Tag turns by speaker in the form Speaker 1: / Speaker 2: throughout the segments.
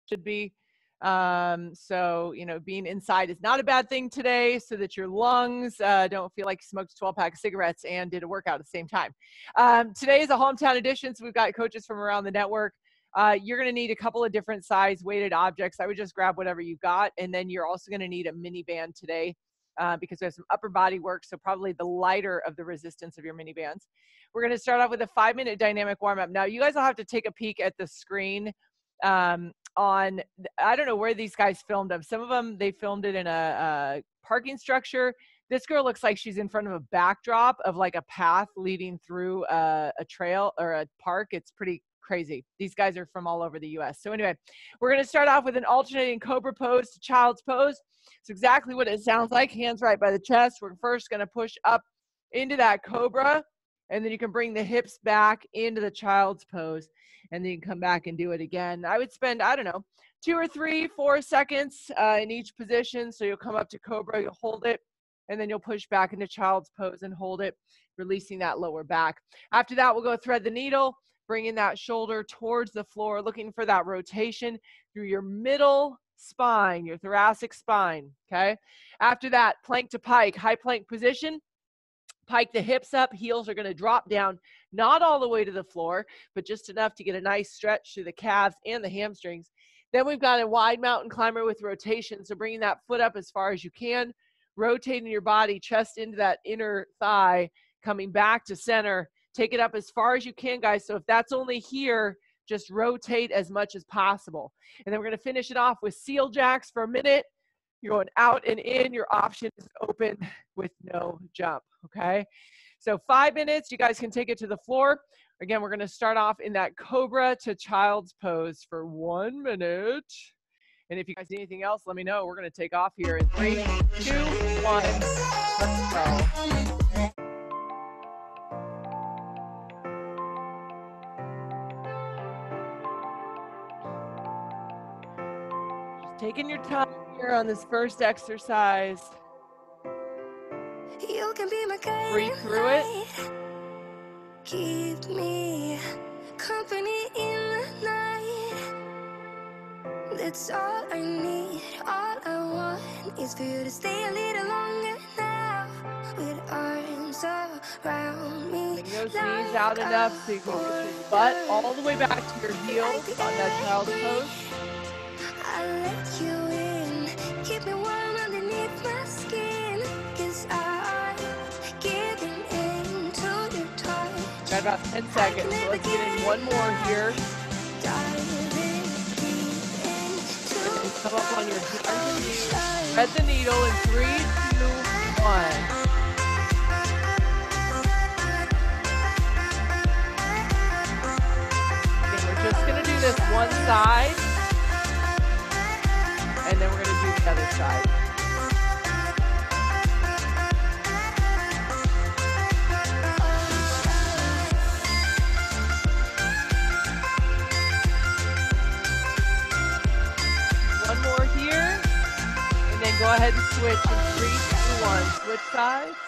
Speaker 1: should be. So, you know, being inside is not a bad thing today, so that your lungs don't feel like you smoked a 12-pack of cigarettes and did a workout at the same time. Today is a hometown edition, so we've got coaches from around the network. You're going to need a couple of different size weighted objects. I would just grab whatever you got, and then you're also going to need a mini band today because we have some upper body work, so probably the lighter of the resistance of your mini bands. We're going to start off with a 5-minute dynamic warm-up. Now, you guys will have to take a peek at the screen on, I don't know where these guys filmed them. Some of them, they filmed it in a parking structure. This girl looks like she's in front of a backdrop of like a path leading through a trail or a park. It's pretty crazy. These guys are from all over the US. So anyway, we're going to start off with an alternating cobra pose to child's pose. It's exactly what it sounds like. Hands right by the chest. We're first going to push up into that cobra, and then you can bring the hips back into the child's pose, and then you can come back and do it again. I would spend, I don't know, 2 or 3, 4 seconds in each position. So you'll come up to cobra, you'll hold it, and then you'll push back into child's pose and hold it, releasing that lower back. After that, we'll go thread the needle, bringing that shoulder towards the floor, looking for that rotation through your middle spine, your thoracic spine, okay? After that, plank to pike, high plank position. Pike the hips up, heels are going to drop down, not all the way to the floor, but just enough to get a nice stretch through the calves and the hamstrings. Then we've got a wide mountain climber with rotation, so bringing that foot up as far as you can, rotating your body, chest into that inner thigh, coming back to center. Take it up as far as you can, guys. So if that's only here, just rotate as much as possible. And then we're going to finish it off with seal jacks for a minute. You're going out and in. Your option is open with no jump, okay? So 5 minutes. You guys can take it to the floor. Again, we're going to start off in that cobra to child's pose for 1 minute. And if you guys need anything else, let me know. We're going to take off here in 3, 2, 1. Let's go. Taking your time here on this first exercise.
Speaker 2: You can be my guide.
Speaker 1: Breathe through it.
Speaker 2: Keep me company in the night. That's all I need. All I want is for you to stay a little longer now. With arms around me.
Speaker 1: Bring those knees out enough so you can get your butt all the way back to your heels on that child's pose.
Speaker 2: I let you in, keep me warm underneath my skin, 'cause I'm giving in to your touch.
Speaker 1: Got about 10 seconds, so let's get in one more here. Come up on your hands and knees, thread the needle in 3, 2, 1. Okay, we're just gonna do this one side. And then we're going to do the other side. One more here. And then go ahead and switch in 3, 2, 1. Switch sides.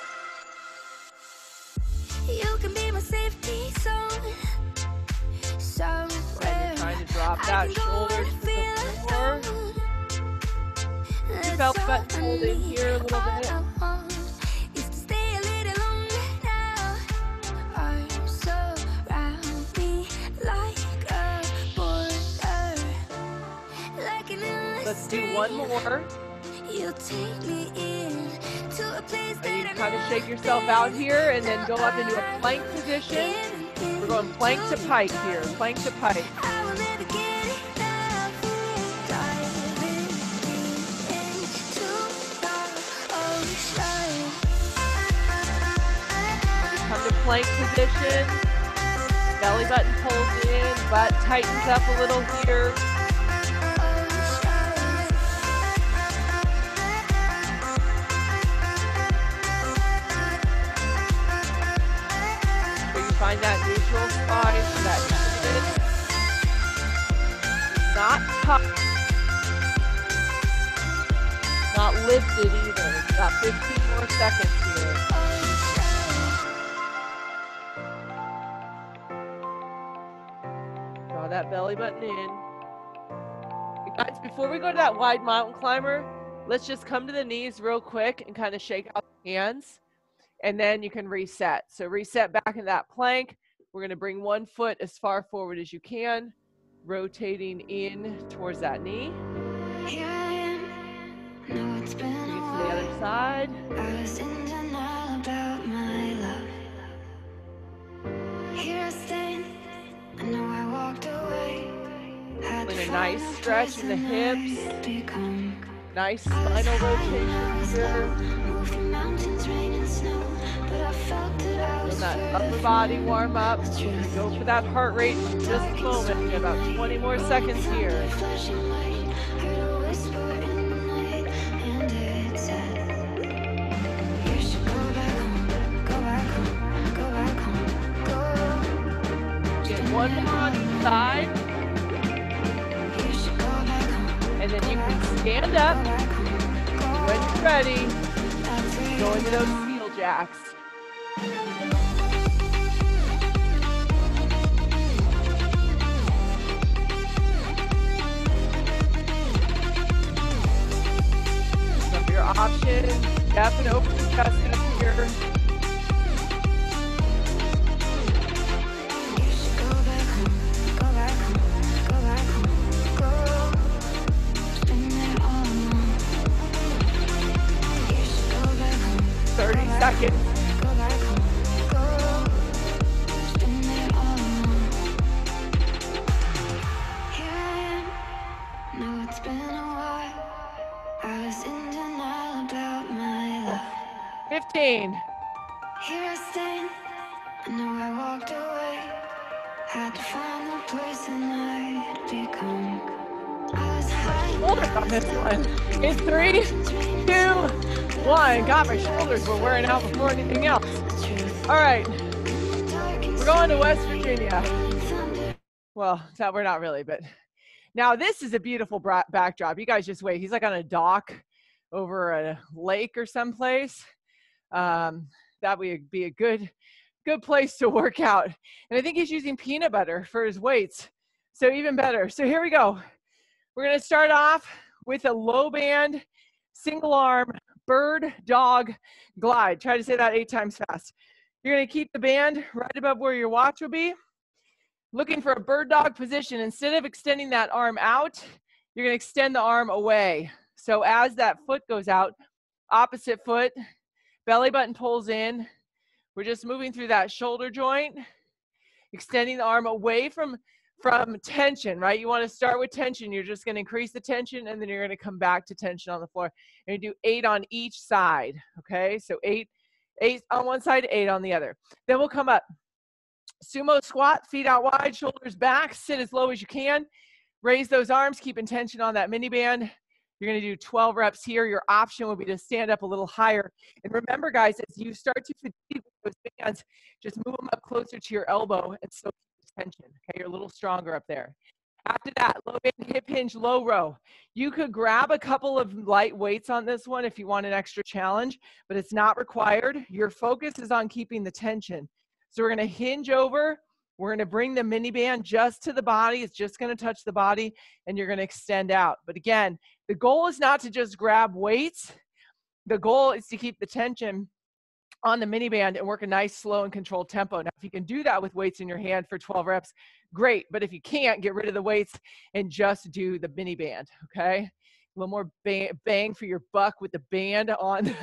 Speaker 2: You can be my safety zone.
Speaker 1: And you're trying to drop that shoulder to the floor. Your belt button hold in here a little bit. Let's do one more.
Speaker 2: You take me in to a place that
Speaker 1: and you kind of shake yourself out here and then go up into a plank position. We're going plank to pike here, plank to pike. Come to plank position, belly button pulls in, butt tightens up a little here. So you find that neutral spine for that not tough, not lifted either. Got 15 more seconds here. Draw that belly button in. Guys, before we go to that wide mountain climber, let's just come to the knees real quick and kind of shake out the hands, and then you can reset. So reset back in that plank. We're going to bring one foot as far forward as you can, rotating in towards that knee.
Speaker 2: Here I am. No, it's been a
Speaker 1: To the
Speaker 2: while.
Speaker 1: other side.
Speaker 2: I was in denial about my love. Here I stand. I know I walked away. Had to
Speaker 1: Feeling a
Speaker 2: find
Speaker 1: nice
Speaker 2: a
Speaker 1: stretch
Speaker 2: place
Speaker 1: in the
Speaker 2: and
Speaker 1: hips.
Speaker 2: I'd become.
Speaker 1: Nice
Speaker 2: I was
Speaker 1: spinal
Speaker 2: high and I
Speaker 1: rotation
Speaker 2: was
Speaker 1: here.
Speaker 2: low. Moved through mountains, rain and snow. But I felt that I
Speaker 1: Feel
Speaker 2: was
Speaker 1: that
Speaker 2: further
Speaker 1: upper body
Speaker 2: from
Speaker 1: warm up.
Speaker 2: the truth.
Speaker 1: Go for that heart rate in just a moment. We got about 20 more seconds here.
Speaker 2: Flashing light, heard a whisper in the night, and it said, you should go back home, go back home, go back home, go.
Speaker 1: Get one more on each side.
Speaker 2: You should go back home,
Speaker 1: And then you can stand up.
Speaker 2: go back home,
Speaker 1: When you're ready,
Speaker 2: go.
Speaker 1: go into those heel jacks. So for your options, step and open the chest up here.
Speaker 2: You should go back home, go back home, go back home, go. Been there all along. You should go back home.
Speaker 1: 30 seconds.
Speaker 2: Go back home, go. Been there all along. Here I am. No, it's been a while. I was in denial about my love.
Speaker 1: 15.
Speaker 2: Here I stand. I know I walked away. Had to find the person I'd become. I was high.
Speaker 1: Shoulders on this one. In 3, 2, 1. God, my shoulders were wearing out before anything else. All right, we're going to West Virginia. Well, we're not really, but now this is a beautiful backdrop. You guys just wait. He's like on a dock over a lake or someplace. That would be a good place to work out. And I think he's using peanut butter for his weights. So even better. So here we go. We're going to start off with a low band, single arm, bird, dog, glide. Try to say that 8 times fast. You're going to keep the band right above where your watch will be. Looking for a bird dog position. Instead of extending that arm out, you're going to extend the arm away. So as that foot goes out, opposite foot, belly button pulls in. We're just moving through that shoulder joint, extending the arm away from tension, right? You want to start with tension. You're just going to increase the tension, and then you're going to come back to tension on the floor. And you do 8 on each side, okay? So 8 on one side, 8 on the other. Then we'll come up. Sumo squat, feet out wide, shoulders back, sit as low as you can. Raise those arms, keeping tension on that mini band. You're going to do 12 reps here. Your option would be to stand up a little higher. And remember, guys, as you start to fatigue with those bands, just move them up closer to your elbow and still keep tension. Okay, you're a little stronger up there. After that, low band, hip hinge, low row. You could grab a couple of light weights on this one if you want an extra challenge, but it's not required. Your focus is on keeping the tension. So we're going to hinge over. We're going to bring the mini band just to the body. It's just going to touch the body, and you're going to extend out. But again, the goal is not to just grab weights. The goal is to keep the tension on the mini band and work a nice, slow, and controlled tempo. Now, if you can do that with weights in your hand for 12 reps, great. But if you can't, get rid of the weights and just do the mini band, okay? A little more bang for your buck with the band on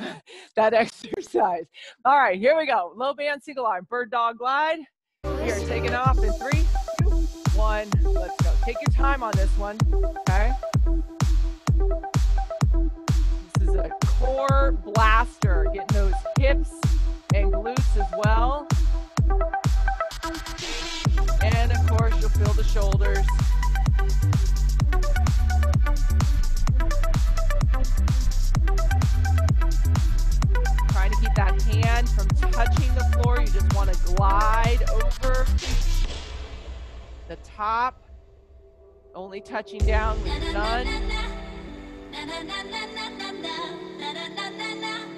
Speaker 1: that exercise. All right, here we go. Low band, single arm, bird dog glide. We are taking off in 3, 2, 1. Let's go. Take your time on this one, okay? This is a core blaster. Getting those hips and glutes as well. And of course, you'll feel the shoulders. Trying to keep that hand from touching the floor. You just want to glide over the top, only touching down with none.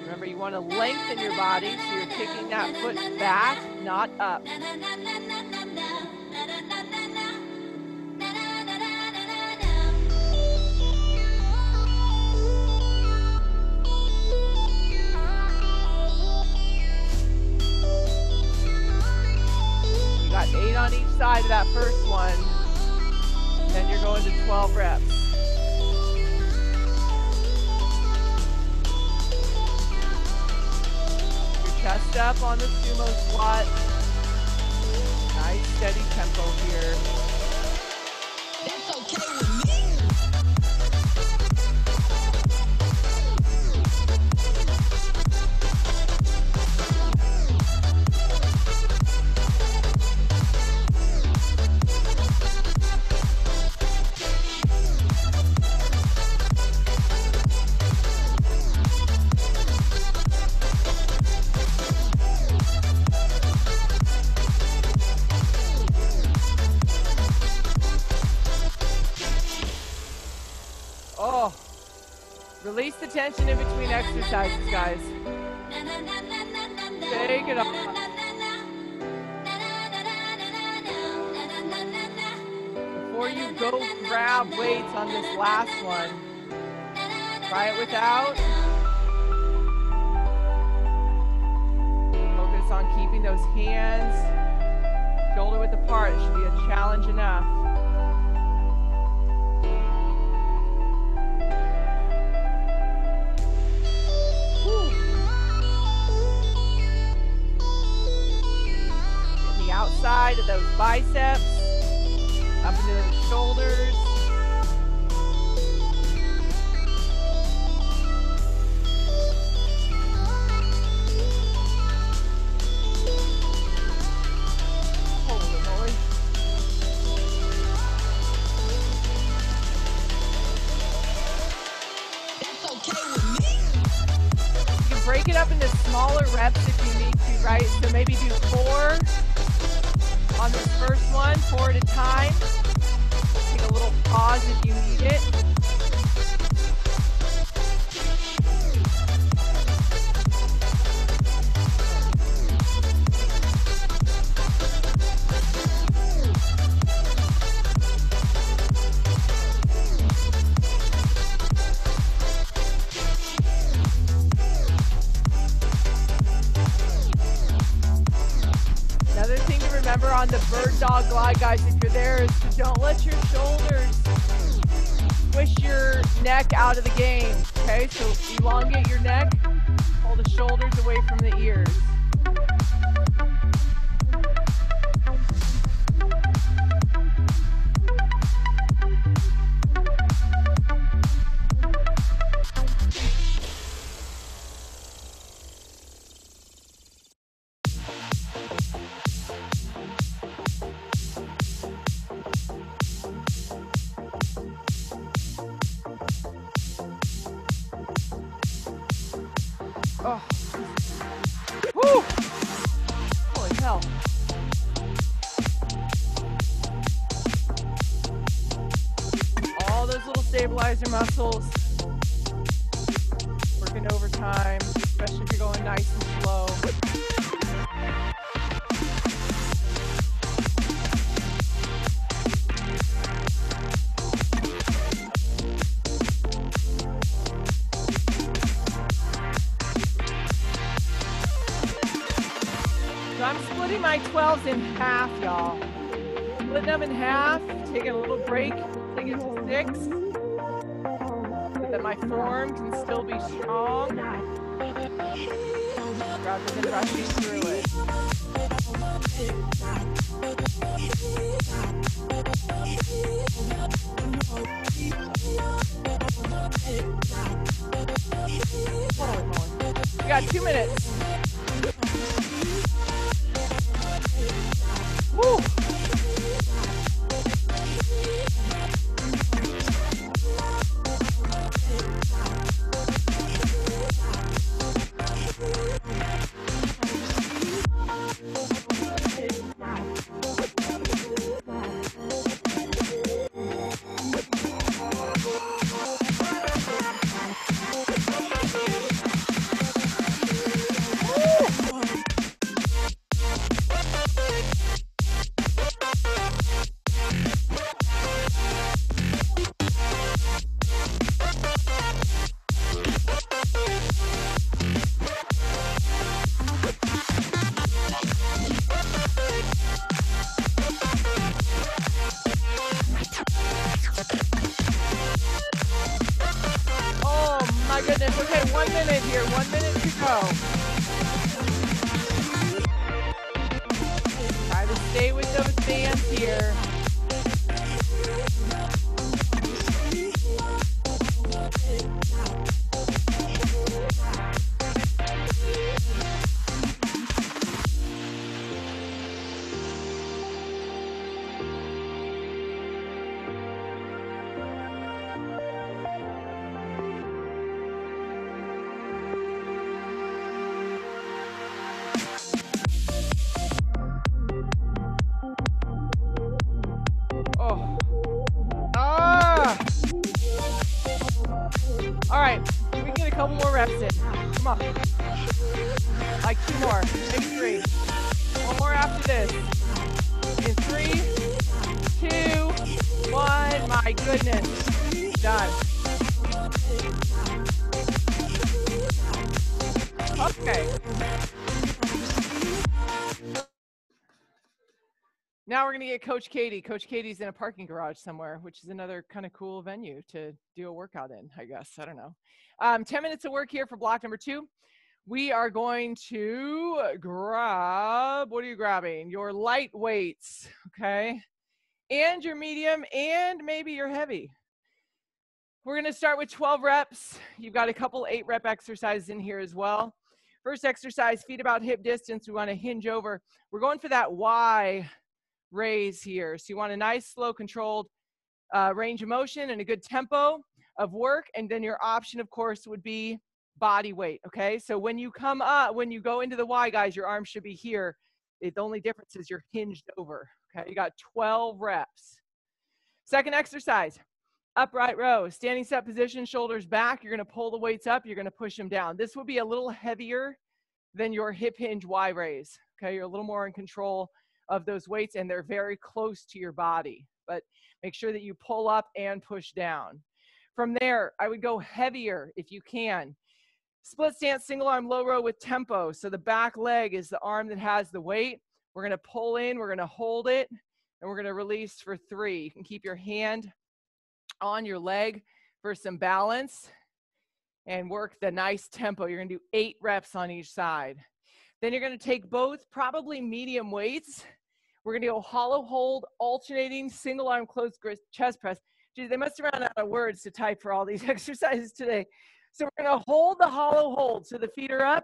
Speaker 1: Remember, you want to lengthen your body, so you're kicking that foot back, not up. up on the sumo squat. Nice steady tempo here.
Speaker 2: That's okay with me.
Speaker 1: Oh, release the tension in between exercises, guys. Take it off. Before you go grab weights on this last one, try it without. Focus on keeping those hands shoulder width apart. It should be a challenge enough. Outside of those biceps, up into those shoulders. Holy moly.
Speaker 2: That's okay with me.
Speaker 1: You can break it up into smaller reps if you need to, right? So maybe do 4 on this first one, 4 at a time. Take a little pause if you need it. Another thing to remember on the bird dog glide, guys, if you're there, is to don't let your shoulders push your neck out of the game, okay? So elongate your neck, pull the shoulders away from the ears. Oh. Woo! Holy hell. All those little stabilizer muscles working overtime, especially if you're going nice and slow. So I'm splitting my 12s in half, y'all. Splitting them in half, taking a little break, taking it to 6, so that my form can still be strong, rather than rushing through it. Holy moly. We got 2 minutes. Woo! Oh my goodness. Okay, 1 minute here. 1 minute to go. Stay with those bands here. All right, we can get a couple more reps in. Come on. Like 2 more, maybe 3. 1 more after this. In 3, 2, 1. My goodness. Done. Okay. Now we're going to get Coach Katie. Coach Katie's in a parking garage somewhere, which is another kind of cool venue to do a workout in, I guess. I don't know. 10 minutes of work here for block number 2. We are going to grab, what are you grabbing? Your light weights, okay? And your medium and maybe your heavy. We're going to start with 12 reps. You've got a couple 8-rep exercises in here as well. First exercise, feet about hip distance. We want to hinge over. We're going for that Y raise here. So you want a nice, slow, controlled range of motion and a good tempo of work. And then your option, of course, would be body weight, okay? So when you come up, when you go into the Y, guys, your arms should be here. The only difference is you're hinged over, okay? You got 12 reps. Second exercise, upright row. Standing set position, shoulders back. You're going to pull the weights up. You're going to push them down. This will be a little heavier than your hip hinge Y raise, okay? You're a little more in control of those weights, and they're very close to your body, but make sure that you pull up and push down. From there, I would go heavier if you can. Split stance, single arm low row with tempo. So the back leg is the arm that has the weight. We're going to pull in, we're going to hold it, and we're going to release for 3. You can keep your hand on your leg for some balance and work the nice tempo. You're going to do 8 reps on each side. Then you're going to take both probably medium weights. We're going to go hollow hold, alternating, single arm closed chest press. Gee, they must have run out of words to type for all these exercises today. So we're going to hold the hollow hold. So the feet are up,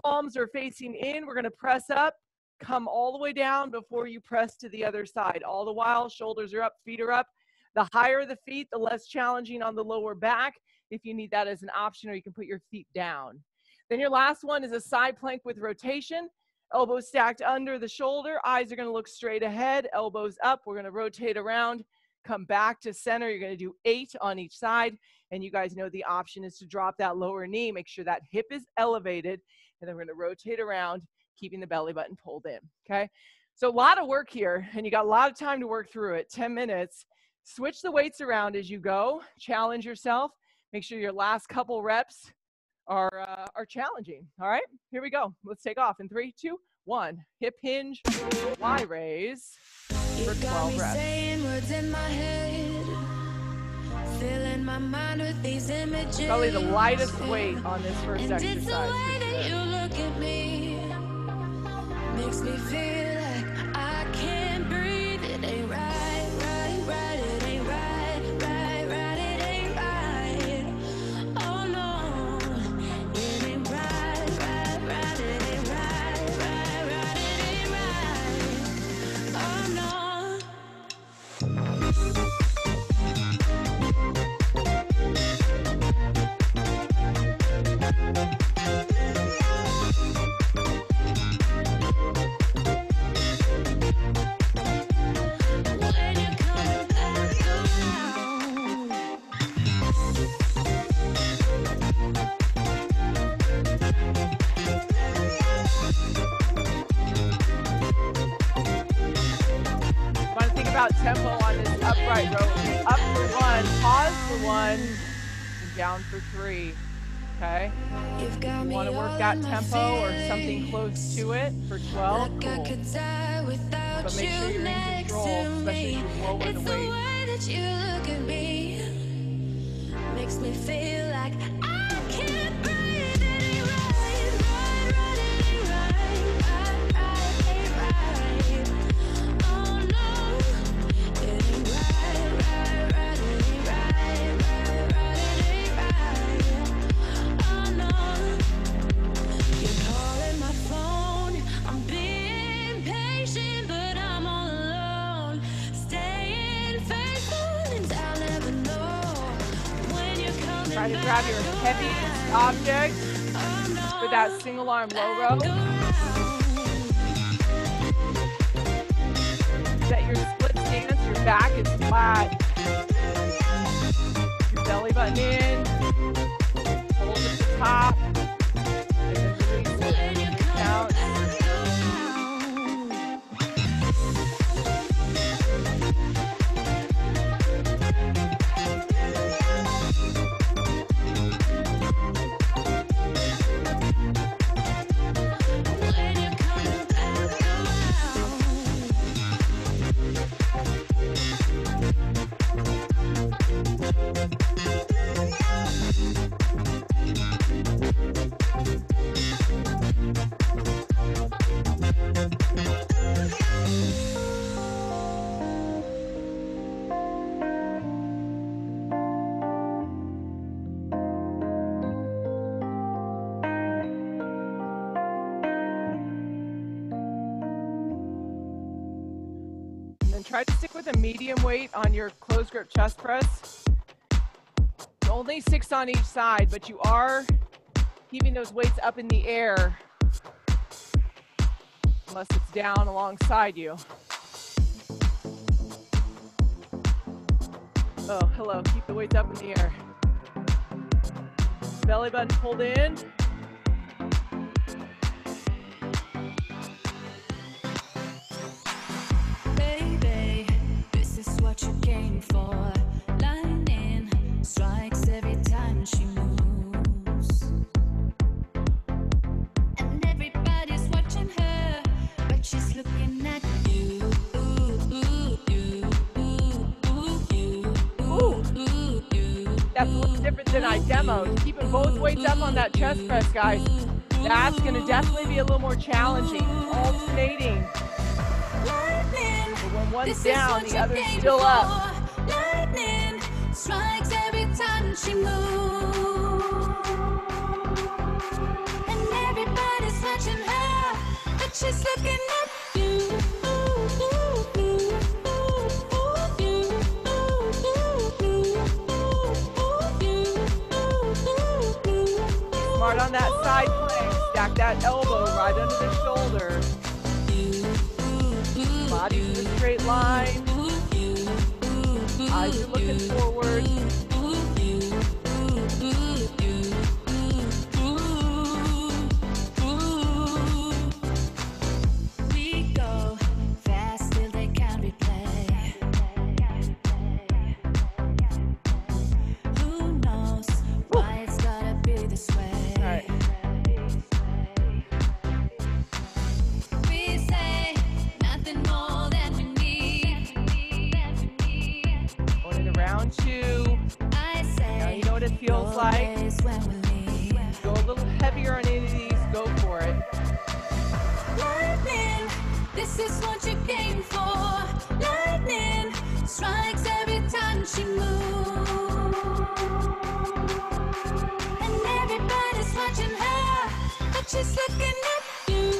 Speaker 1: palms are facing in. We're going to press up, come all the way down before you press to the other side. All the while, shoulders are up, feet are up. The higher the feet, the less challenging on the lower back. If you need that as an option, or you can put your feet down. Then your last one is a side plank with rotation. Elbows stacked under the shoulder. Eyes are going to look straight ahead. Elbows up. We're going to rotate around. Come back to center. You're going to do 8 on each side. And you guys know the option is to drop that lower knee. Make sure that hip is elevated. And then we're going to rotate around, keeping the belly button pulled in. Okay? So a lot of work here. And you got a lot of time to work through it. 10 minutes. Switch the weights around as you go. Challenge yourself. Make sure your last couple reps are challenging. All right, here we go. Let's take off in 3, 2, 1. Hip hinge, Y raise for 12 reps. Saying words in my head, filling my mind with these images. Probably the lightest weight on this first exercise. It's the way that you look at me, makes me feel like I can't breathe. It ain't right. It ain't right. It ain't right. Oh no. It ain't right. It ain't right. It ain't right. Oh no. About tempo on this upright row. Up for 1, pause for 1, and down for 3. Okay? You want to work that tempo or something close to it for 12. Cool. But make sure you're in control, especially if you're lower the weight. It's the way that you look at me, makes me feel like I can't breathe. It ain't right. It ain't right. Try to grab your heaviest object with that single arm low row. Set your split stance, your back is flat. Your belly button in. Hold at the top. And then release it. Count. Try to stick with a medium weight on your closed grip chest press. Only 6 on each side, but you are keeping those weights up in the air unless it's down alongside you. Oh, hello, keep the weights up in the air. Belly button pulled in.
Speaker 2: You came for. Lightning strikes every time she moves, and everybody's watching her, but she's looking at you.
Speaker 1: That's a little different than I demoed. Keeping both weights up on that chest press, guys. That's going to definitely be a little more challenging. Alternating. When one's down, the other's still up.
Speaker 2: Lightning strikes every time she moves, and everybody's watching her, but she's looking at you.
Speaker 1: Smart on that side plank. Stack that elbow right under the shoulder. Body's in a straight line. Eyes are looking forward.
Speaker 2: We go fast till they can't replay. Who knows why it's gotta be this way?
Speaker 1: All right.
Speaker 2: We say nothing more than we need.
Speaker 1: Going into round 2.
Speaker 2: I say
Speaker 1: Now you know what it feels like.
Speaker 2: when we leave.
Speaker 1: Go a little heavier on any of these. Go for it.
Speaker 2: Lightning, this is what you came for. Lightning strikes every time she moves, and everybody's watching her, but she's looking at you.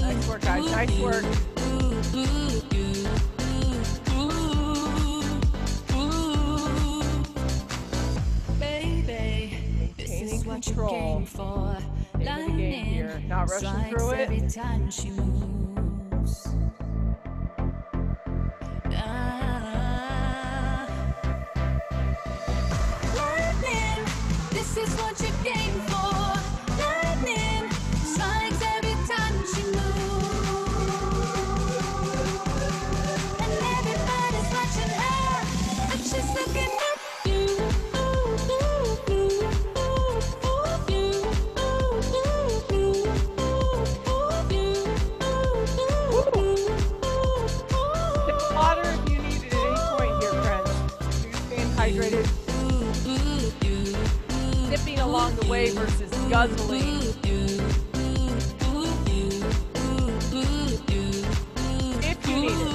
Speaker 1: Nice work, guys. Nice work.
Speaker 2: Baby, this is what you came for.
Speaker 1: Name of the game here. Not rushing through it.
Speaker 2: Every time she moves. Lightning, this is what you came for. Lightning strikes every time she moves, and everybody's watching her, but she's looking at you.
Speaker 1: Sip water if you need it at any point here, friends. You're staying hydrated. Sipping along the way versus guzzling. If you need it.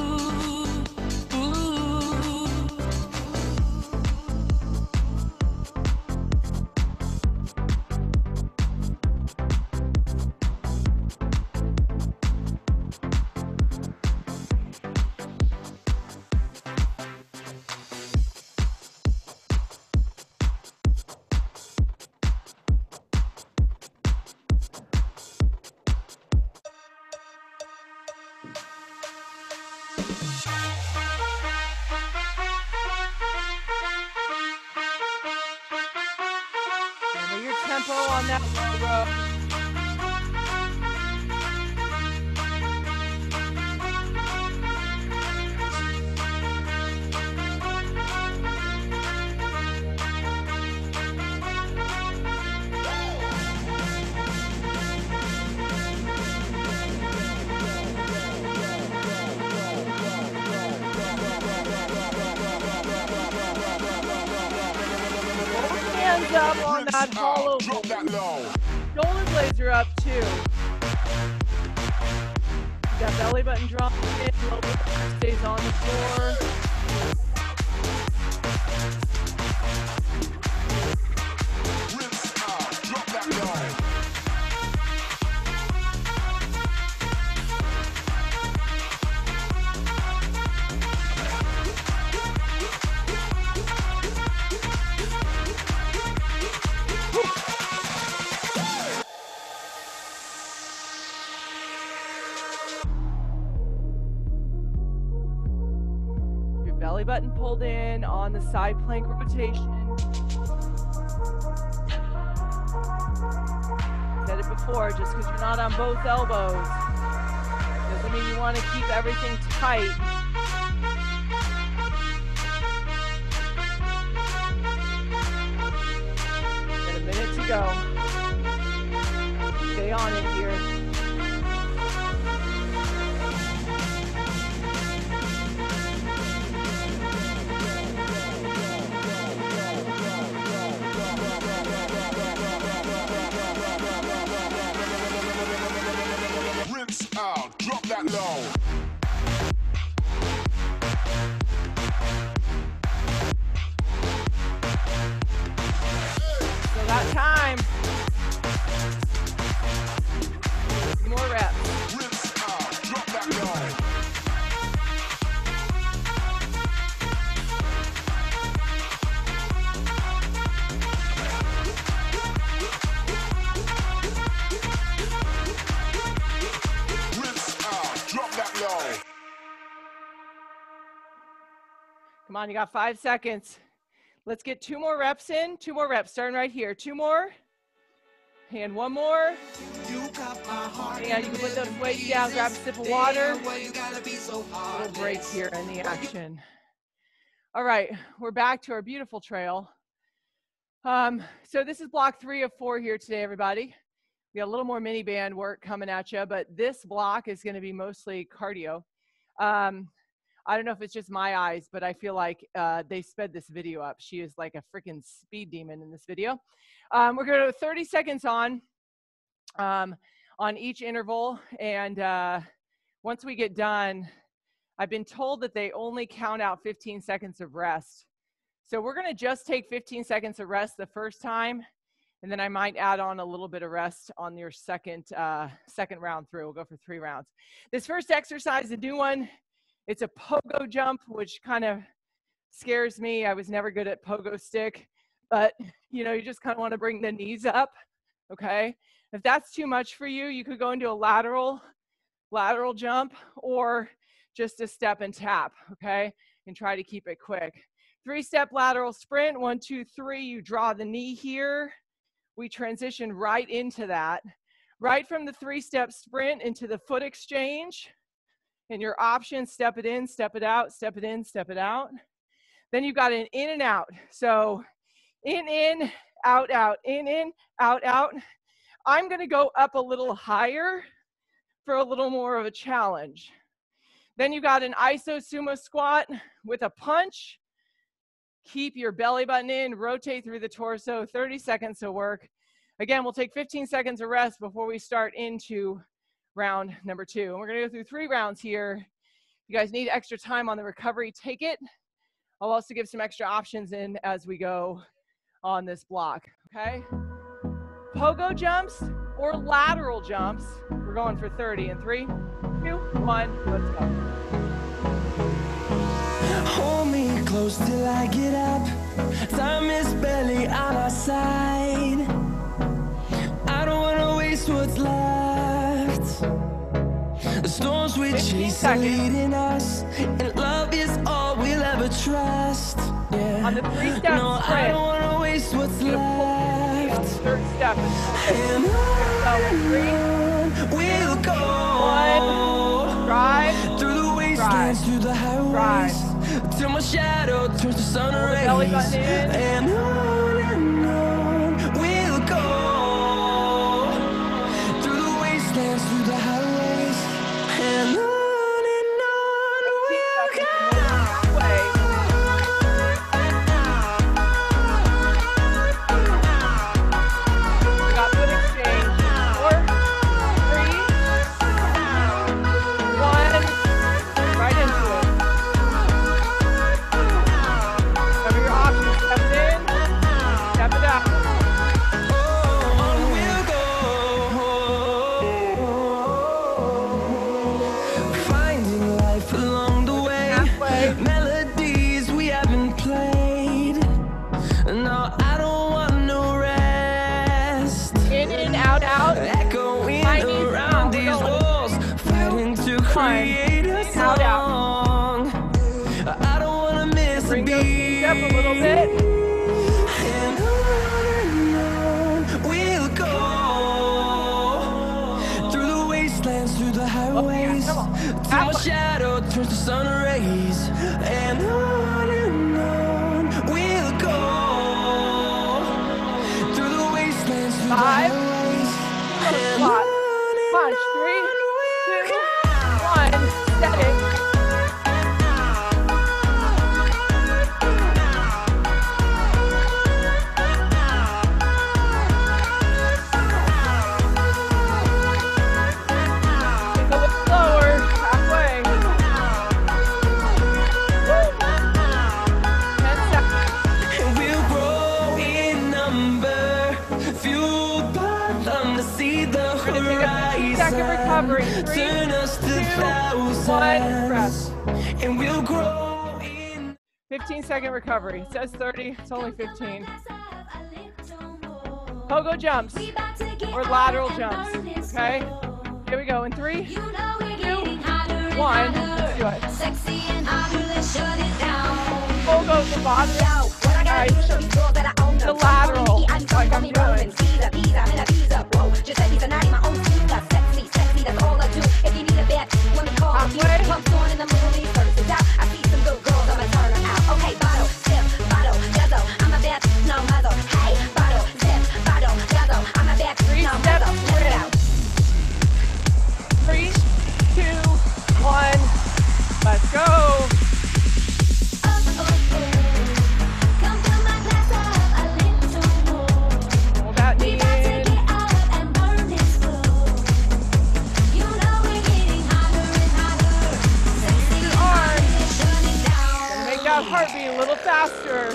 Speaker 1: Remember your tempo on that low row. Hands up on that hollow.
Speaker 3: Drop that low.
Speaker 1: Shoulder blades are up too. That belly button drops in, lower back stays on the floor.
Speaker 3: Rinse out. Drop that low.
Speaker 1: Belly button pulled in on the side plank rotation. Said it before, just because you're not on both elbows doesn't mean you want to keep everything tight. Got a minute to go. Stay on it here.
Speaker 3: Rinse out. Drop that low.
Speaker 1: So that time. More reps.
Speaker 3: Rinse out. Drop that low. Rinse out. Drop that low.
Speaker 1: Come on, you got 5 seconds. Let's get 2 more reps in. 2 more reps, starting right here. 2 more. And 1 more. And you can put those weights down, grab a sip of water. Little break here in the action. All right, we're back to our beautiful trail. So this is block 3 of 4 here today, everybody. We got a little more mini band work coming at you, but this block is going to be mostly cardio. I don't know if it's just my eyes, but I feel like they sped this video up. She is like a freaking speed demon in this video. We're going to go 30 seconds on each interval. And once we get done, I've been told that they only count out 15 seconds of rest. So we're going to just take 15 seconds of rest the first time. And then I might add on a little bit of rest on your second round through. We'll go for 3 rounds. This first exercise, a new one. It's a pogo jump, which kind of scares me. I was never good at pogo stick, but you know, you just kind of want to bring the knees up, okay? If that's too much for you, you could go into a lateral jump or just a step and tap, okay? And try to keep it quick. 3-step lateral sprint, 1, 2, 3, you draw the knee here. We transition right into that. Right from the 3-step sprint into the foot exchange. And your options, step it in, step it out, step it in, step it out. Then you've got an in and out. So in, out, out, in, out, out. I'm gonna go up a little higher for a little more of a challenge. Then you've got an iso sumo squat with a punch. Keep your belly button in, rotate through the torso, 30 seconds of work. Again, we'll take 15 seconds of rest before we start into round number 2. And we're gonna go through 3 rounds here. If you guys need extra time on the recovery, take it. I'll also give some extra options in as we go on this block, okay? Pogo jumps or lateral jumps. We're going for 30 in 3, 2, 1, let's go.
Speaker 4: Hold me close till I get up. Time is barely on our side. I don't wanna waste what's left. The storms storms we
Speaker 1: 15
Speaker 4: chase are
Speaker 1: seconds.
Speaker 4: leading us, and love is all we'll ever trust. Yeah.
Speaker 1: On the 3-step
Speaker 4: No, I
Speaker 1: sprint,
Speaker 4: don't wanna waste what's
Speaker 1: you're gonna pull your knee on the
Speaker 4: left.
Speaker 1: 3rd step.
Speaker 4: And
Speaker 1: So, 3,
Speaker 4: we'll go
Speaker 1: 1, drive,
Speaker 4: through the wastelands, through the highways, till my shadow turns to sun rays.
Speaker 1: belly button in.
Speaker 4: And on we'll go through the wastelands, through the highways, and on we'll go.
Speaker 1: Halfway. We got foot exchange. 4, 3, 1. Right into it. Cover your options. Step it in. Step it out.
Speaker 4: On we'll go, finding life along the way,
Speaker 1: Halfway.
Speaker 4: melodies we haven't played. No, I don't want no rest.
Speaker 1: In, out, out.
Speaker 4: Echoing
Speaker 1: Tiny
Speaker 4: around
Speaker 1: sound.
Speaker 4: these
Speaker 1: We're going.
Speaker 4: walls, fighting to create a
Speaker 1: Out, out.
Speaker 4: song. I don't wanna miss a
Speaker 1: Bring those knees
Speaker 4: beat.
Speaker 1: up a little bit.
Speaker 4: And on we'll go through the wastelands, through the highways,
Speaker 1: come on.
Speaker 4: till my
Speaker 1: Halfway.
Speaker 4: shadow turns to sun rays. And on we'll go through the wastelands, through the
Speaker 1: 5.
Speaker 4: highways. And
Speaker 1: Squat. Punch. 3, 2, 1. Set it. Take a little slower. Halfway. Woo. 10 seconds.
Speaker 4: And we'll grow in number, fueled by them to see the
Speaker 1: We're gonna take a 15-second recovery.
Speaker 4: horizon.
Speaker 1: 3,
Speaker 4: Turn us to
Speaker 1: 2, 1,
Speaker 4: thousands,
Speaker 1: breath.
Speaker 4: and we'll grow in.
Speaker 1: 15-second recovery. It says 30. It's only 15. Pogo jumps or lateral jumps. Okay? Here we go. In 3, 2, 1. Let's do it. Pogo the bottom. All right. The lateral. Like I'm doing. Three, two, one. Let's go. Hold that knee in. Your arms. Gonna make that heartbeat a little faster.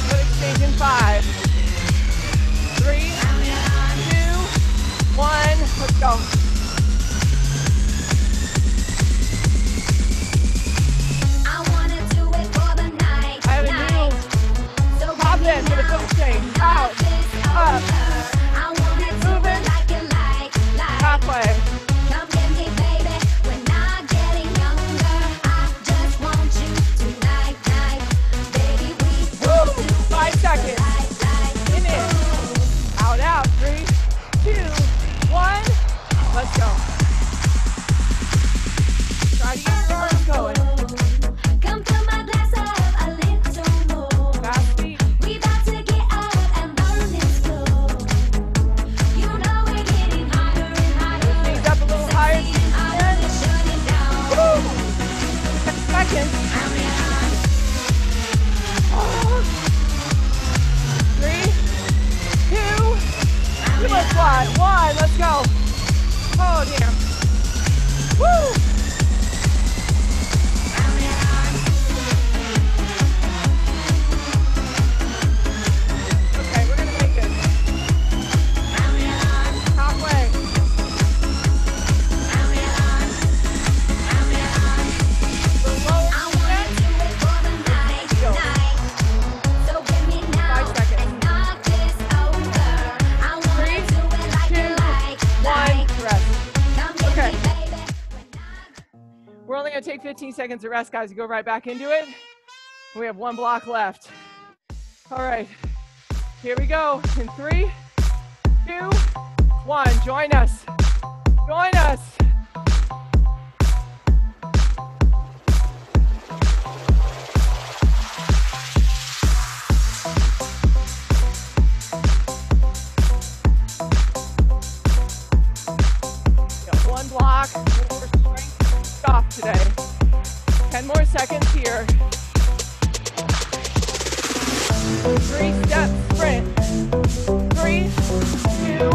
Speaker 1: Foot exchange in 5, 3, 2, 1. Let's go. I have a new pop in for the foot exchange. Out, up, moving, halfway. Woo! 5 seconds. In it. Out, out. 3, 2, 1. Let's go. Try to get your arms going. Fast feet. Knees up a little higher. Woo! 10 seconds. 3, 2, split squat. 1. Let's go. Oh, damn. Woo! Okay, we're gonna make it. Halfway. The lower stretch. Go. 5 seconds. 3, 2, 1. We're only gonna take 15 seconds of rest, guys, and go right back into it. We have 1 block left. All right, here we go. In 3, 2, 1, join us. Join us. Got 1 block, more strength, stop today. 10 more seconds here. 3 steps, sprint. 3, 2,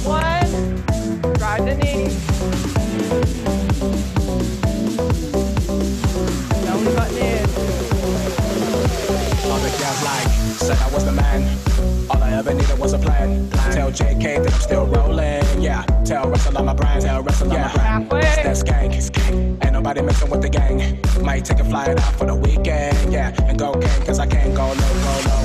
Speaker 1: 1. Drive the knees. Belly button in.
Speaker 5: All the girls like, said I was the man. All I ever needed was a plan. Tell JK that I'm still rolling. Yeah, tell Russell on my brand. Tell Russell on my brand. That's gang. Ain't nobody messing with the gang. Might take a flight out for the weekend. Yeah, and go gang, cause I can't go low.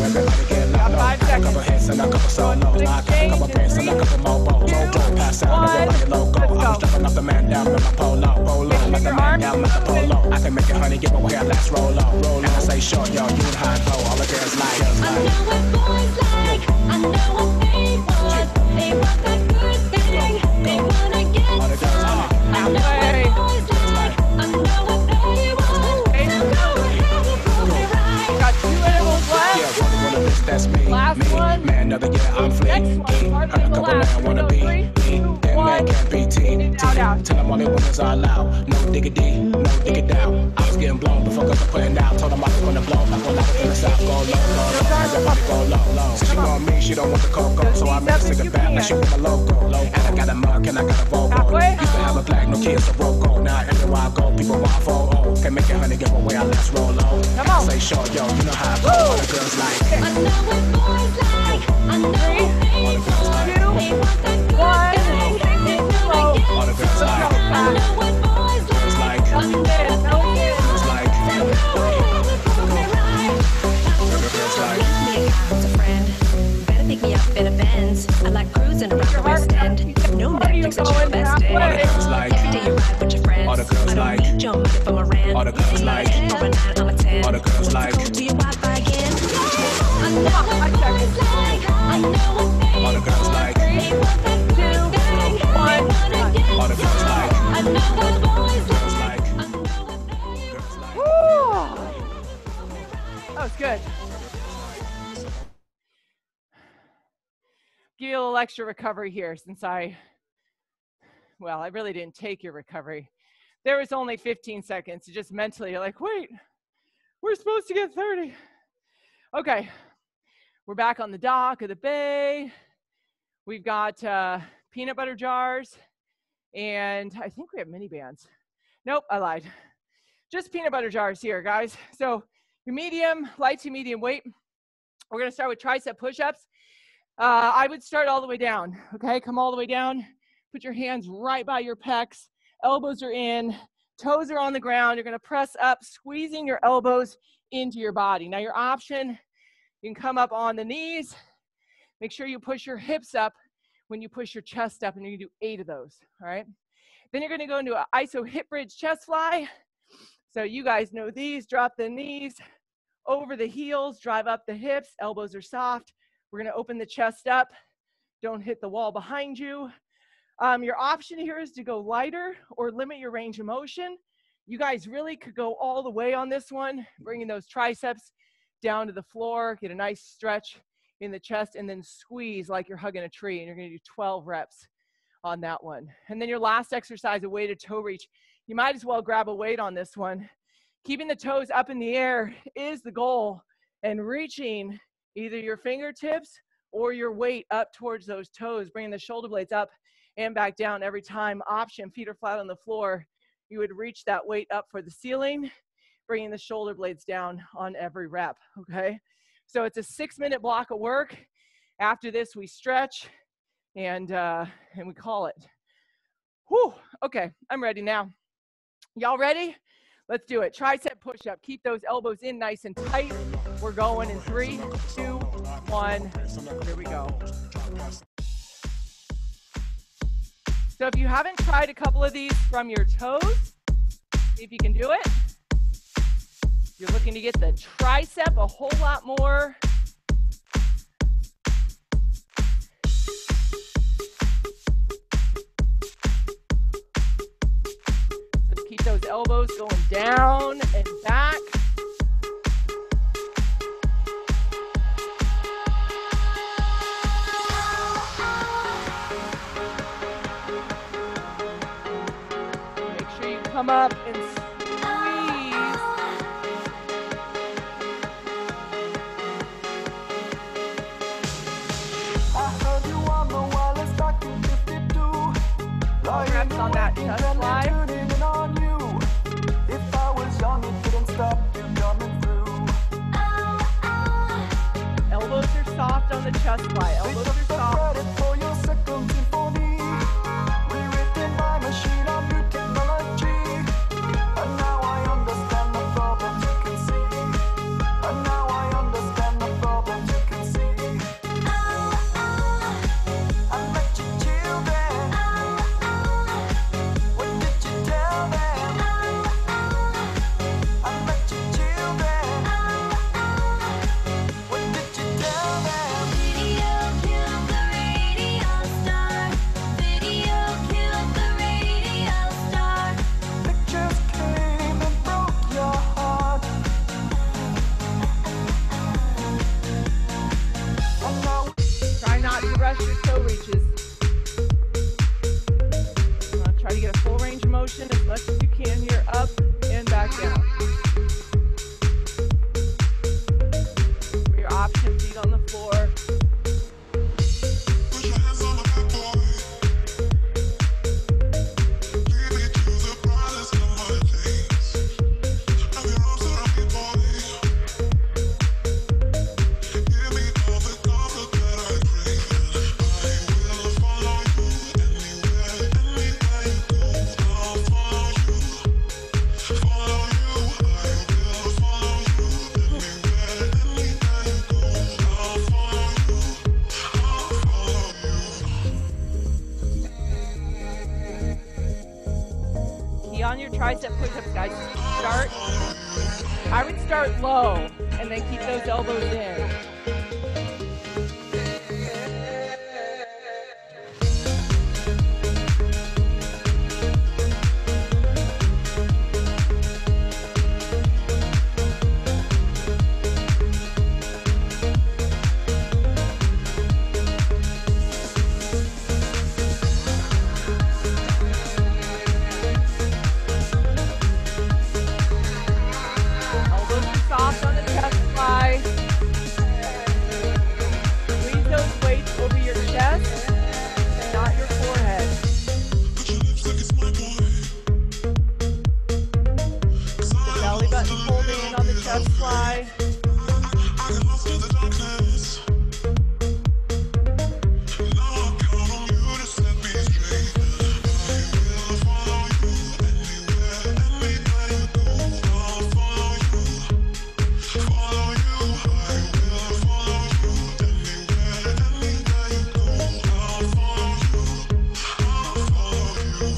Speaker 5: Everybody get low. A couple hits and a couple solos. I got a couple prints and a couple mobos. Pass out, everybody loco. I was dropping off the man down with my polo. Like the man down with the polo. I can make it honey, give away a last roll low. And I say short, yo, you and high go. All the girls like.
Speaker 2: I know what boys like, I know what they want. They want that good thing, they wanna get some. I know what boys like, I know what they want. So go ahead and prove me right.
Speaker 1: Got 2 intervals left.
Speaker 5: Yeah, wanna bitch, that's me.
Speaker 1: Last one.
Speaker 5: Man, another year I'm fleeing.
Speaker 1: Next one,
Speaker 5: A couple man wanna be. That man can't be T. Tell them only winners are allowed. No diggity, no dig it down. I was getting blown before girls were putting down. Told them I was gonna blow. Back when I was in the south, go low. Everybody go low. So she want me, she don't want the cocoa. So I make her take it back, now she want my logo. And I got a mug and I got a Volvo. Used to have a black, no kids, a Roco. Now everywhere I go, people want 4-0. Can't make it honey, give away, I let's roll low.
Speaker 1: Come on.
Speaker 5: Say short, yo, you know how I go. All the girls like.
Speaker 2: I know what boys like, I know what they want. They want that good thing, they wanna get
Speaker 5: All the girls
Speaker 2: some.
Speaker 5: like.
Speaker 2: I know what boys
Speaker 5: Girls
Speaker 2: like,
Speaker 5: like.
Speaker 2: I know what they want.
Speaker 5: Girls like.
Speaker 2: So go ahead and prove me right.
Speaker 5: Girls like.
Speaker 6: Me a guy who's a friend. Better pick me up in a Benz. I like cruising around the West End. No Netflix and chill vested.
Speaker 5: All the girls like.
Speaker 6: Every day you ride with your friends.
Speaker 5: All the girls
Speaker 6: I don't
Speaker 5: like.
Speaker 6: need your money from a rant.
Speaker 5: All the girls like.
Speaker 6: For a 9, I'm a 10.
Speaker 5: All the girls like.
Speaker 6: Go to your Wi-Fi again.
Speaker 2: I know what boys like, I know what they
Speaker 5: All the girls like.
Speaker 2: They want that good thing, they wanna get
Speaker 5: All the girls
Speaker 2: some.
Speaker 5: like.
Speaker 2: I know what boys
Speaker 5: Girls
Speaker 2: like,
Speaker 5: like.
Speaker 2: I know what they
Speaker 5: Girls like.
Speaker 1: Woo! That was good. Give you a little extra recovery here since I really didn't take your recovery. There was only 15 seconds. So just mentally, you're like, wait, we're supposed to get 30. Okay, we're back on the dock of the bay. We've got peanut butter jars, and I think we have mini bands. Nope, I lied. Just peanut butter jars here, guys. So your medium, light to medium weight. We're gonna start with tricep push-ups. I would start all the way down, okay? Come all the way down. Put your hands right by your pecs. Elbows are in, toes are on the ground. You're gonna press up, squeezing your elbows into your body. Now your option, you can come up on the knees. Make sure you push your hips up when you push your chest up, and you're gonna do 8 of those, all right? Then you're gonna go into an iso hip bridge chest fly. So you guys know these, drop the knees over the heels, drive up the hips, elbows are soft. We're gonna open the chest up. Don't hit the wall behind you. Your option here is to go lighter or limit your range of motion. You guys really could go all the way on this one, bringing those triceps down to the floor, get a nice stretch in the chest, and then squeeze like you're hugging a tree, and you're gonna do 12 reps on that one. And then your last exercise, a weighted toe reach. You might as well grab a weight on this one. Keeping the toes up in the air is the goal, and reaching either your fingertips or your weight up towards those toes, bringing the shoulder blades up and back down every time. Option, feet are flat on the floor. You would reach that weight up for the ceiling, bringing the shoulder blades down on every rep, okay? So it's a 6-minute block of work. After this, we stretch and we call it. Whew, okay, I'm ready now. Y'all ready? Let's do it. Tricep push-up. Keep those elbows in nice and tight. We're going in 3, 2, 1. Here we go. So if you haven't tried a couple of these from your toes, See if you can do it. You're looking to get the tricep a whole lot more. So keep those elbows going down and back. Make sure you come up and reps on that chest fly.
Speaker 4: If I was young, it couldn't stop you coming through.
Speaker 1: Elbows are soft on the chest fly. Elbows are soft.
Speaker 4: For your second symphony, rewritten by machine of new technology. And now I understand the problems you can see. And now I understand the problems you can see. I met your children. What did you tell them? I met your children. What did you tell them?
Speaker 2: Video killed the radio star. Video killed the radio star.
Speaker 4: Pictures came and broke your heart. And now
Speaker 1: Try not to rush your toe reaches. Try to get a full range of motion as much as you can here, up and back down. For your option, feet on the floor.
Speaker 3: Put your hands on my back, boy. Lead me to the brightest of my days. Wrap your arms around me, boy. Give me all the comfort that I crave. I will follow you anywhere you go. I'll follow you. Follow you. I will follow you anywhere you go. I'll follow you. I'll follow you.
Speaker 1: Key on your tricep push-ups, guys. I would start low and then keep those elbows in. Elbows are soft on the chest fly. Squeeze those weights over your chest and not your forehead.
Speaker 3: Put your lips like it's my boy.
Speaker 1: The belly button folding in on the chest fly.
Speaker 3: I get lost in the darkness. Now I count on you to set me straight. I will follow you anywhere you go. I'll follow you. Follow you. I will follow you anywhere you go. I'll follow you. I'll follow you.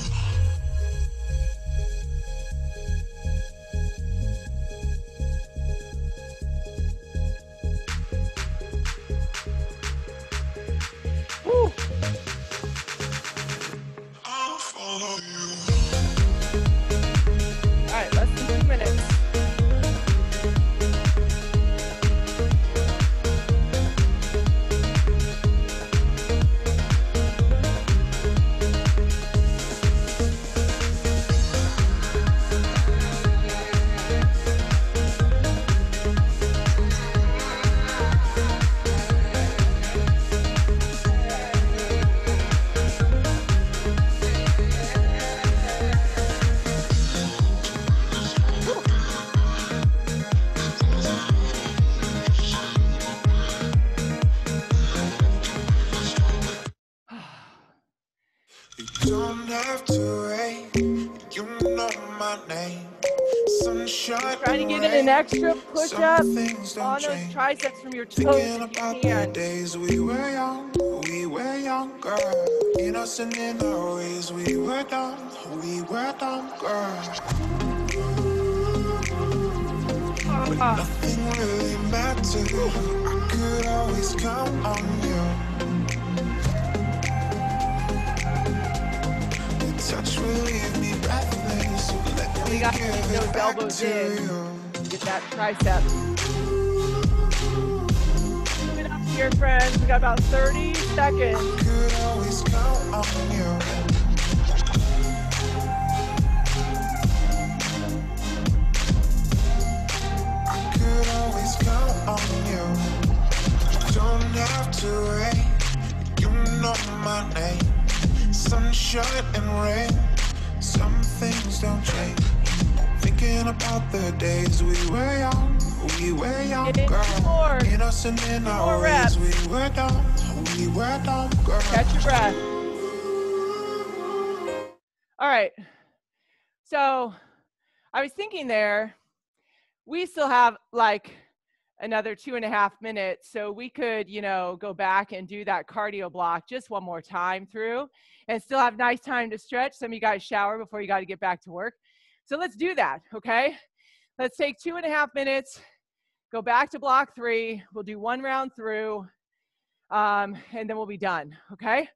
Speaker 1: Woo.
Speaker 3: I'll follow you.
Speaker 1: All right, less than 2 minutes.
Speaker 3: You don't have to wait. You know my name. Sunshine.
Speaker 1: Try to get in an extra push-up on those triceps from your toes
Speaker 3: Thinking
Speaker 1: if
Speaker 3: about
Speaker 1: you
Speaker 3: the
Speaker 1: can.
Speaker 3: days we were younger. Innocent in our ways, we were dumb, girl. when nothing really mattered. I could always count on you. Your touch will leave me breathless, so let me
Speaker 1: got
Speaker 3: give
Speaker 1: those
Speaker 3: it back
Speaker 1: elbows
Speaker 3: to
Speaker 1: in.
Speaker 3: you.
Speaker 1: Get that tricep. Moving up here, friends. We got about 30 seconds.
Speaker 3: I could always count on you. I could always count on you. Don't have to wait. You know my name. Sunshine and rain. Some things don't change. Thinking about the days we were young, girl. Innocent in our ways, we were dumb, girl.
Speaker 1: Catch your breath. All right. So I was thinking there, we still have like another 2.5 minutes. So we could, you know, go back and do that cardio block just one more time through and still have nice time to stretch. Some of you guys shower before you got to get back to work. So let's do that, okay? Let's take 2.5 minutes, go back to block 3. We'll do 1 round through, and then we'll be done, okay?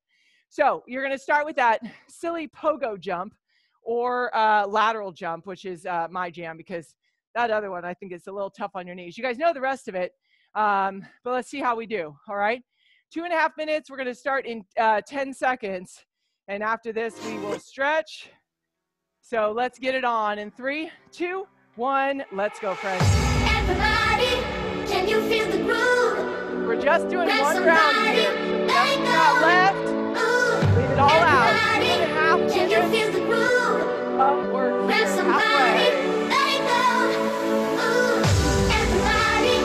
Speaker 1: So you're gonna start with that silly pogo jump or lateral jump, which is my jam, because that other one I think is a little tough on your knees. You guys know the rest of it, but let's see how we do, all right? 2.5 minutes, we're gonna start in 10 seconds, and after this we will stretch. So let's get it on in 3, 2, 1, let's go, friends.
Speaker 2: Everybody, can you feel the groove?
Speaker 1: We're just doing 1 round here. Nothing got left. Leave it all out. 2.5
Speaker 2: Can you
Speaker 1: minutes
Speaker 2: feel the groove?
Speaker 1: of work
Speaker 2: Grab
Speaker 1: here,
Speaker 2: somebody,
Speaker 1: halfway.
Speaker 2: let it go. Ooh, everybody.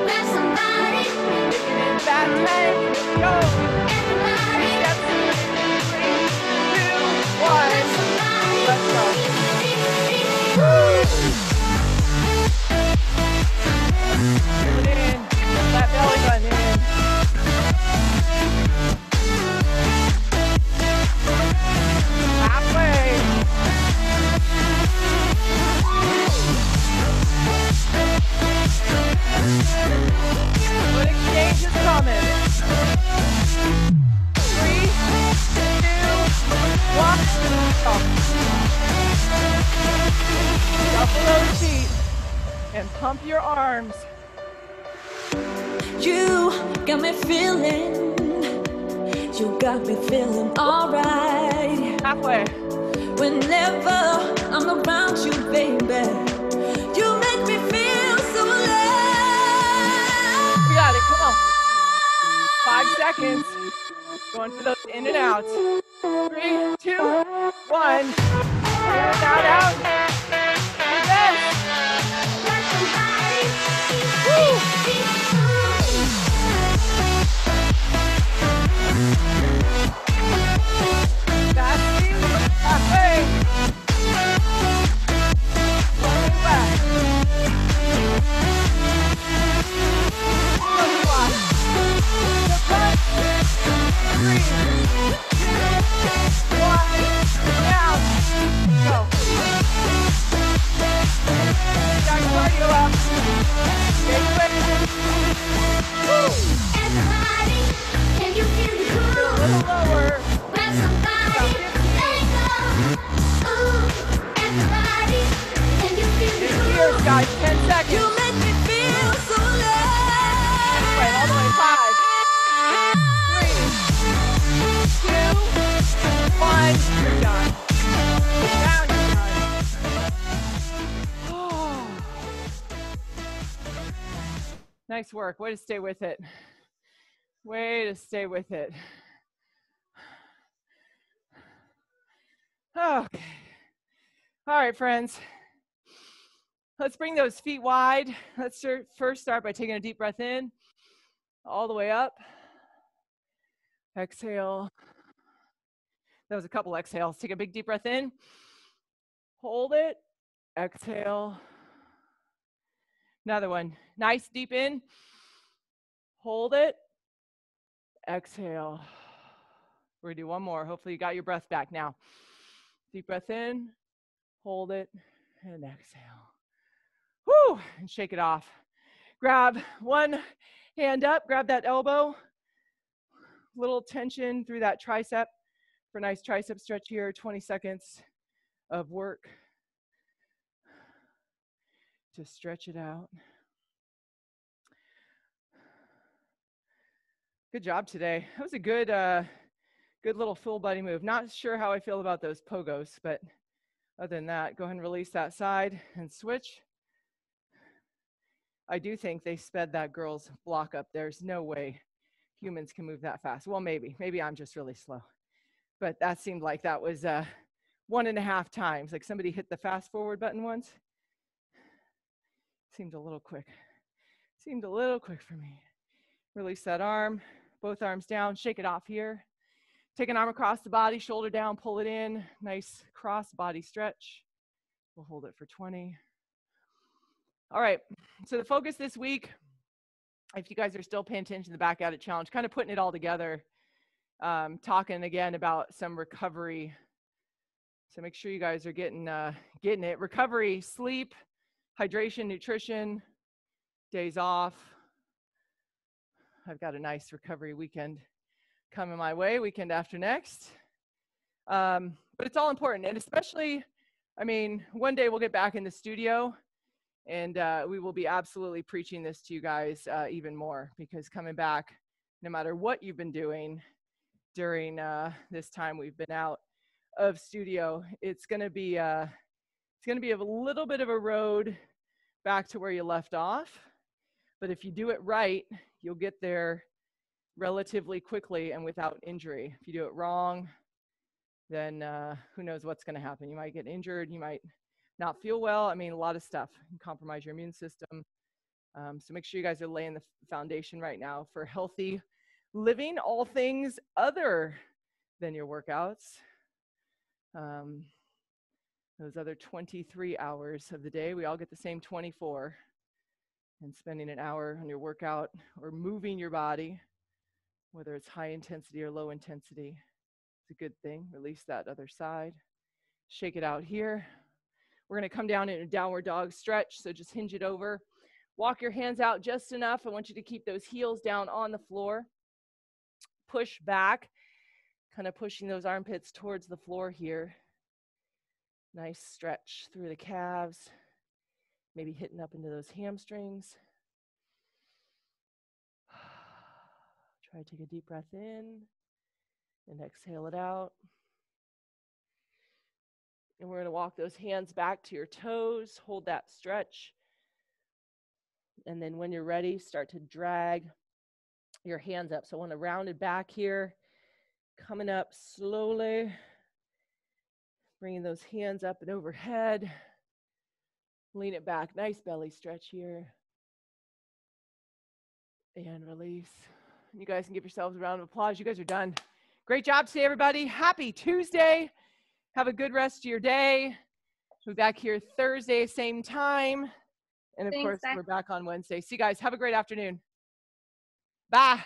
Speaker 2: Grab somebody,
Speaker 1: Taking it in that tank. Here we go.
Speaker 2: everybody.
Speaker 1: Step 3, 2, 1. Let's go. Put it in. Put that belly button in. Halfway. Good exchange is coming. 3, 2, 1. Go. Shuffle those feet and pump your arms.
Speaker 7: You got me feeling, you got me feeling alright.
Speaker 1: Halfway.
Speaker 7: Whenever I'm around you, baby, you make me feel so alive.
Speaker 1: We got it. Come on. 5 seconds. Going for those in and outs. 3, 2, 1. In and out. Your best. That's you. Halfway. Going back. Go squat. The punch. 3, 2, 1. Now. Go. Got cardio up. Stay quick. Woo.
Speaker 2: Everybody, can you feel the
Speaker 1: A
Speaker 2: groove?
Speaker 1: little lower.
Speaker 2: Grab somebody, let it go. Ooh, everybody, can you feel the
Speaker 1: It's yours,
Speaker 2: groove?
Speaker 1: guys. 10 seconds.
Speaker 7: You make me feel so alive.
Speaker 1: Wait, all the way. 5, 3, 2, 1. You're done. Down, you're done. Oh. Nice work. Way to stay with it. Way to stay with it. Okay. All right, friends. Let's bring those feet wide. Let's first start by taking a deep breath in, all the way up. Exhale. That was a couple exhales. Take a big deep breath in. Hold it. Exhale. Another one. Nice deep in. Hold it. Exhale. We're gonna do one more. Hopefully you got your breath back now. Deep breath in. Hold it. And exhale. Whoo, and shake it off. Grab one hand up, grab that elbow. Little tension through that tricep for a nice tricep stretch here. 20 seconds of work to stretch it out. Good job today. That was a good little full body move. Not sure how I feel about those pogos, but other than that, go ahead and release that side and switch. I do think they sped that girl's block up. There's no way humans can move that fast. Well, maybe I'm just really slow. But that seemed like that was 1.5 times. Like somebody hit the fast forward button once. Seemed a little quick. Seemed a little quick for me. Release that arm, both arms down, shake it off here. Take an arm across the body, shoulder down, pull it in. Nice cross body stretch. We'll hold it for 20. All right, so the focus this week, if you guys are still paying attention to the Back At It Challenge, kind of putting it all together, talking again about some recovery. So make sure you guys are getting it. Recovery, sleep, hydration, nutrition, days off. I've got a nice recovery weekend coming my way, weekend after next. But it's all important, and especially, I mean, one day we'll get back in the studio, and we will be absolutely preaching this to you guys even more, because coming back, no matter what you've been doing during this time we've been out of studio, it's going to be a little bit of a road back to where you left off. But if you do it right, you'll get there relatively quickly and without injury. If you do it wrong, then who knows what's going to happen. You might get injured, you might not feel well. I mean, a lot of stuff can compromise your immune system. So make sure you guys are laying the foundation right now for healthy living, all things other than your workouts. Those other 23 hours of the day, we all get the same 24. And spending an hour on your workout or moving your body, whether it's high intensity or low intensity, it's a good thing. Release that other side. Shake it out here. We're going to come down in a downward dog stretch, so just hinge it over. Walk your hands out just enough. I want you to keep those heels down on the floor. Push back, kind of pushing those armpits towards the floor here. Nice stretch through the calves, maybe hitting up into those hamstrings. Try to take a deep breath in and exhale it out. And we're going to walk those hands back to your toes, hold that stretch. And then when you're ready, start to drag your hands up. So I want to round it back here, coming up slowly, bringing those hands up and overhead. Lean it back, nice belly stretch here. And release. You guys can give yourselves a round of applause. You guys are done. Great job today, everybody. Happy Tuesday. Have a good rest of your day. We'll be back here Thursday, same time. And of course, we're back on Wednesday. See you guys. Have a great afternoon. Bye.